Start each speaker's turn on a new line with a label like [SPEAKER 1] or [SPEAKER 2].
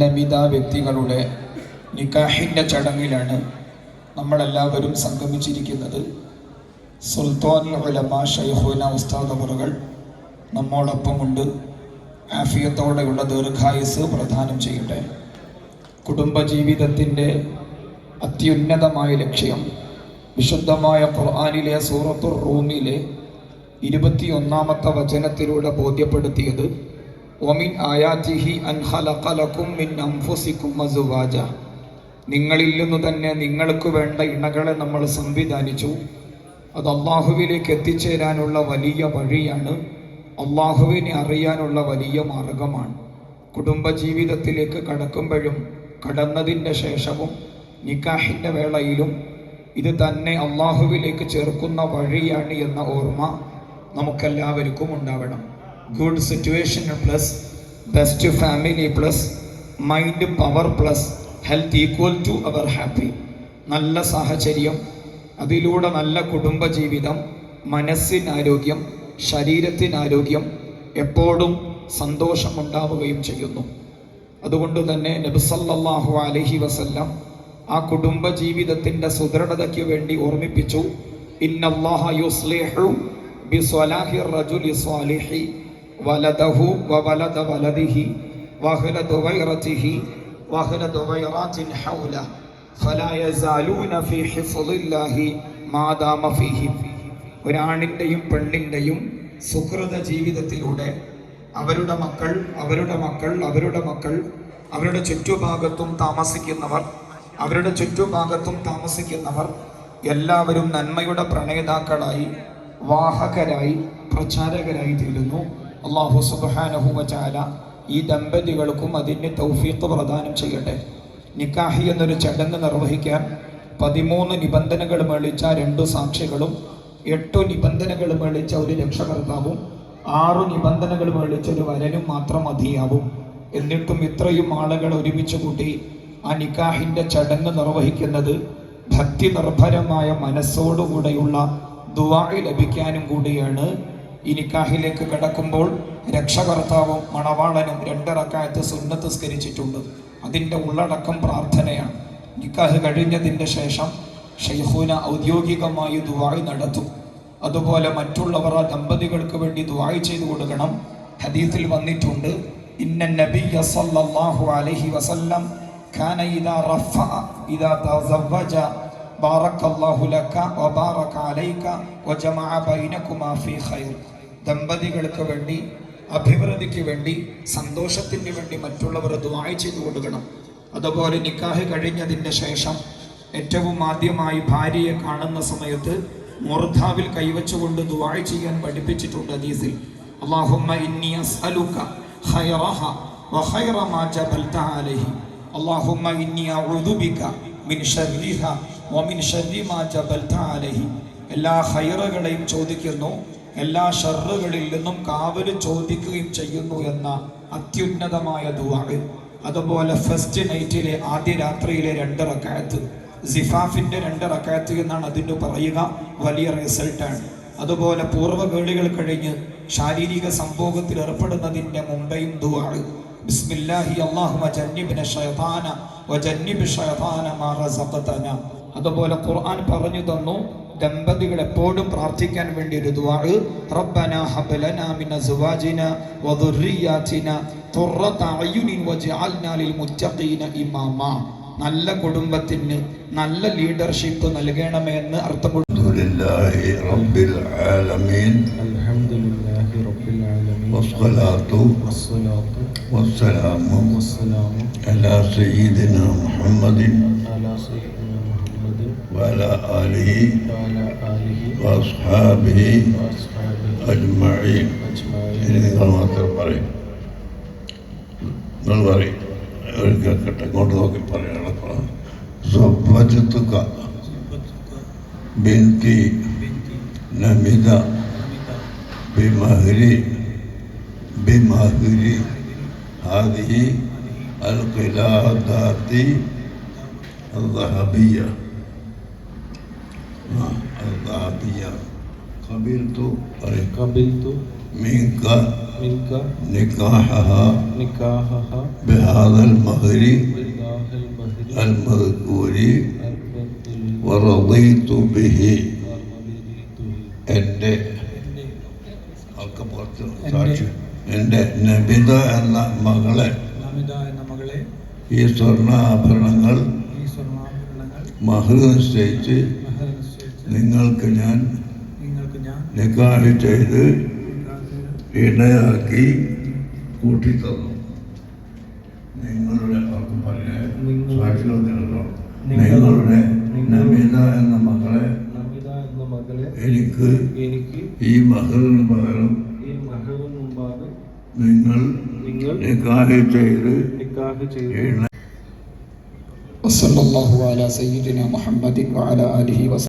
[SPEAKER 1] നമിത വ്യക്തികളുടെ നിക്കാഹിൻ്റെ ചടങ്ങിലാണ് നമ്മളെല്ലാവരും സംഗമിച്ചിരിക്കുന്നത്. സുൽത്താനുൽ ഉലമ ശൈഖുന ഉസ്താദ് അവറുകൾ നമ്മോടൊപ്പമുണ്ട്. ആഫിയത്തോടെയുള്ള ദീർഘായുസ് പ്രദാനം ചെയ്യട്ടെ. കുടുംബജീവിതത്തിൻ്റെ അത്യുന്നതമായ ലക്ഷ്യം വിശുദ്ധമായ ഖുർആനിലെ സൂറത്തുർ റൂമിലെ 21-ാമത്തെ വചനത്തിലൂടെ ബോധ്യപ്പെടുത്തിയത് വമിൻ ആയാതിഹി അൻ ഖലഖ ലക്കും മിൻ അൻഫുസികും അസ്വാജ, നിങ്ങളിൽ നിന്ന് തന്നെ നിങ്ങൾക്ക് വേണ്ട ഇണകളെ നമ്മൾ സംവിധാനിച്ചു. അത് അള്ളാഹുവിലേക്ക് എത്തിച്ചേരാനുള്ള വലിയ വഴിയാണ്, അള്ളാഹുവിനെ അറിയാനുള്ള വലിയ മാർഗമാണ്. കുടുംബജീവിതത്തിലേക്ക് കടക്കുമ്പോഴും കടന്നതിൻ്റെ ശേഷവും നിക്കാഹിൻ്റെ വേളയിലും ഇത് തന്നെ അള്ളാഹുവിലേക്ക് ചേർക്കുന്ന വഴിയാണ് എന്ന ഓർമ്മ നമുക്കെല്ലാവർക്കും ഉണ്ടാവണം. Good situation plus best family plus mind power plus health equal to our happy. നല്ല സാഹചര്യം, അതിലൂടെ നല്ല കുടുംബജീവിതം, മനസ്സിനാരോഗ്യം, ശരീരത്തിനാരോഗ്യം, എപ്പോഴും സന്തോഷമുണ്ടാവുകയും ചെയ്യുന്നു. അതുകൊണ്ട് തന്നെ നബി സല്ലല്ലാഹു അലൈഹി വസല്ലം ആ കുടുംബജീവിതത്തിൻ്റെ സുദൃഢതയ്ക്ക് വേണ്ടി ഓർമ്മിപ്പിച്ചു, ഇന്നല്ലാഹ യുസ്ലിഹു ബിസ്വലാഹി റജുലി സ്വാലിഹി വലദഹു വവലദ വലദിഹി വഹല ദുവൈറതിഹി വഹല ദുവൈറാതിൻ ഹൗല ഫലാ യസാലൂന ഫീ ഹിഫ്ളില്ലാഹി മാദാമ ഫീഹി. ഒരാണിൻ്റെയും പെണ്ണിൻ്റെയും സുഹൃത ജീവിതത്തിലൂടെ അവരുടെ മക്കൾ അവരുടെ മക്കൾ അവരുടെ മക്കൾ അവരുടെ ചുറ്റുഭാഗത്തും താമസിക്കുന്നവർ എല്ലാവരും നന്മയുടെ പ്രണേതാക്കളായി, വാഹകരായി, പ്രചാരകരായി തീരുന്നു. അല്ലാഹു സുബ്ഹാനഹു വ തആല ഈ ദമ്പതികൾക്കും അതിന് തൗഫീഖ് പ്രദാനം ചെയ്യട്ടെ. നിക്കാഹി എന്നൊരു ചടങ്ങ് നിർവഹിക്കാൻ 13 നിബന്ധനകൾ മേളിച്ച 2 സാക്ഷികളും 8 നിബന്ധനകൾ മേളിച്ച ഒരു രക്ഷകർത്താവും 6 നിബന്ധനകൾ മേളിച്ച ഒരു വരനും മാത്രം മതിയാവും. എന്നിട്ടും ഇത്രയും ആളുകൾ ഒരുമിച്ച് കൂട്ടി ആ നിക്കാഹിൻ്റെ ചടങ്ങ് നിർവഹിക്കുന്നത് ഭക്തി നിർഭരമായ മനസ്സോടുകൂടെയുള്ള ദുആ ലഭിക്കാനും കൂടിയാണ്. ഈ നിക്കാഹിലേക്ക് കടക്കുമ്പോൾ രക്ഷകർത്താവും മണവാളനും 2 റക്അത്ത് സുന്നത്ത് സ്കരിച്ചിട്ടുണ്ട്. അതിൻ്റെ ഉള്ളടക്കം പ്രാർത്ഥനയാണ്. നിക്കാഹ് കഴിഞ്ഞതിൻ്റെ ശേഷം ശൈഖുന ഔദ്യോഗികമായി ദുആ നടത്തും. അതുപോലെ മറ്റുള്ളവർ ആ ദമ്പതികൾക്ക് വേണ്ടി ദുആ ചെയ്തു കൊടുക്കണം. ഹദീസിൽ വന്നിട്ടുണ്ട്, ഇന്ന നബിയ സല്ലല്ലാഹു അലൈഹി വസല്ലം കാന ഇദാ തസവ്വജ ബാറക്കല്ലാഹു ലക വബാറക അലൈക വജമഅ ബൈനകുമാ ഫീ ഖൈർ. ദമ്പതികൾക്ക് വേണ്ടി, അഭിവൃദ്ധിക്ക് വേണ്ടി, സന്തോഷത്തിന് വേണ്ടി മറ്റുള്ളവർ ദുആ ചെയ്തു കൊടുക്കണം. അതുപോലെ നിക്കാഹ് കഴിഞ്ഞതിൻ്റെ ശേഷം ഏറ്റവും ആദ്യമായി ഭാര്യയെ കാണുന്ന സമയത്ത് മൂർധാവിൽ കൈവച്ചുകൊണ്ട് ദുആ ചെയ്യാൻ പഠിപ്പിച്ചിട്ടുണ്ട് ഹദീസിൽ. അല്ലാഹുമ്മ ഇന്നി അസ്അലുക ഖൈറഹ വഖൈറ മാ ജബൽത അലൈഹി അല്ലാഹുമ്മ ഇന്നി അഊദു ബിക മിൻ ശർരിഹ വമിൻ ശർരി മാ ജബൽത അലൈഹി. എല്ലാ ഖൈറുകളെയും ചോദിക്കുന്നു, എല്ലാ ഷർറുകളിൽ നിന്നും കാവല് ചോദിക്കുകയും ചെയ്യുന്നു എന്ന അത്യുന്നതമായ ദുആ. അതുപോലെ ഫസ്റ്റ് നൈറ്റിലെ ആദ്യ രാത്രിയിലെ 2 റക്അത്ത്, സിഫാഫിൻ്റെ 2 റക്അത്ത് എന്നാണ് അതിന് പറയുക. വലിയ റിസൾട്ടാണ്. അതുപോലെ പൂർവ്വകേളികൾ കഴിഞ്ഞ് ശാരീരിക സംഭോഗത്തിൽ ഏർപ്പെടുന്നതിൻ്റെ മുമ്പേയും ദുആ, ബിസ്മില്ലാഹി അല്ലാഹുമ്മ ജന്നിബ്ന ശൈത്താന വജന്നിബ് ശൈത്താന മാ റസഖതന. അതുപോലെ ഖുർആൻ പറഞ്ഞു തന്നു ദമ്പതികൾ എപ്പോഴും പ്രാർത്ഥിക്കാൻ വേണ്ടി ഒരു ദുആ, റബ്ബനാ ഹബ് ലനാ മിൻ അസ്വാജിനാ വദുർരിയാതിനാ ഖുർറത അയുനിൻ വജഅൽനാ ലിൽ മുത്തഖീന ഇമാമാ. നല്ല കുടുംബത്തിന് നല്ല ലീഡർഷിപ്പ് നൽകണമേ എന്ന് അർത്ഥം.
[SPEAKER 2] അൽഹംദുലില്ലാഹി റബ്ബിൽ ആലമീൻ വസ്സലാത്തു വസ്സലാമു അലാ സയ്യിദിനാ മുഹമ്മദിൻ വഅലാ ആലിഹി വഅസ്ഹാബിഹി അജ്മഈൻ. നിങ്ങൾ മാത്രം പറയും, നിങ്ങൾ പറയും, കേൾക്കട്ടെ, ഇങ്ങോട്ട് നോക്കി പറയണം. സവ്വജതുക ബിൻതി നമിത ബിമഹരി ഹാദിഹി القلادات الذهبية الذهبية قبلت منك
[SPEAKER 3] منك
[SPEAKER 2] نكاحها
[SPEAKER 3] نكاحها
[SPEAKER 2] بهذا المهر
[SPEAKER 3] بإله المهر
[SPEAKER 2] المذكور
[SPEAKER 3] المذكور
[SPEAKER 2] ورضيت به
[SPEAKER 3] ورضيت به
[SPEAKER 2] എൻ്റെ ഒക്കെ പുറത്ത് സാക്ഷി എൻ്റെ നബിത എന്ന മകളെ
[SPEAKER 1] നമിത എന്ന മകളെ
[SPEAKER 2] ഈ സ്വർണ്ണാഭരണങ്ങൾ
[SPEAKER 1] ഈ സ്വർണ്ണാഭരണങ്ങൾ
[SPEAKER 2] മഹർ നിശ്ചയിച്ച്
[SPEAKER 1] മഹർ നിശ്ചയിച്ച്
[SPEAKER 2] നിങ്ങൾക്ക് ഞാൻ
[SPEAKER 1] ഞാൻ
[SPEAKER 2] നിക്കാഹ് ചെയ്ത് ഇണയാക്കി കൂട്ടിത്തന്നു. നിങ്ങളുടെ അവർക്ക് പറയാൻ സാക്ഷികളുണ്ടല്ലോ, നിങ്ങളുടെ നമിത എന്ന മകളെ
[SPEAKER 3] നമിത എന്ന മകളെ
[SPEAKER 2] എനിക്ക് ഈ മഹറിന് പകരം
[SPEAKER 3] ഈ മഹറിന് മുമ്പാകെ
[SPEAKER 2] നിങ്ങൾ നിക്കാഹ് ചെയ്ത്
[SPEAKER 3] നിക്കാഹ് ചെയ്ത്
[SPEAKER 2] ഇണ
[SPEAKER 1] വസല്ലല്ലാഹു അലാ സയ്യിദിന മുഹമ്മദിൻ വഅലാ ആലിഹി വസല്ലം.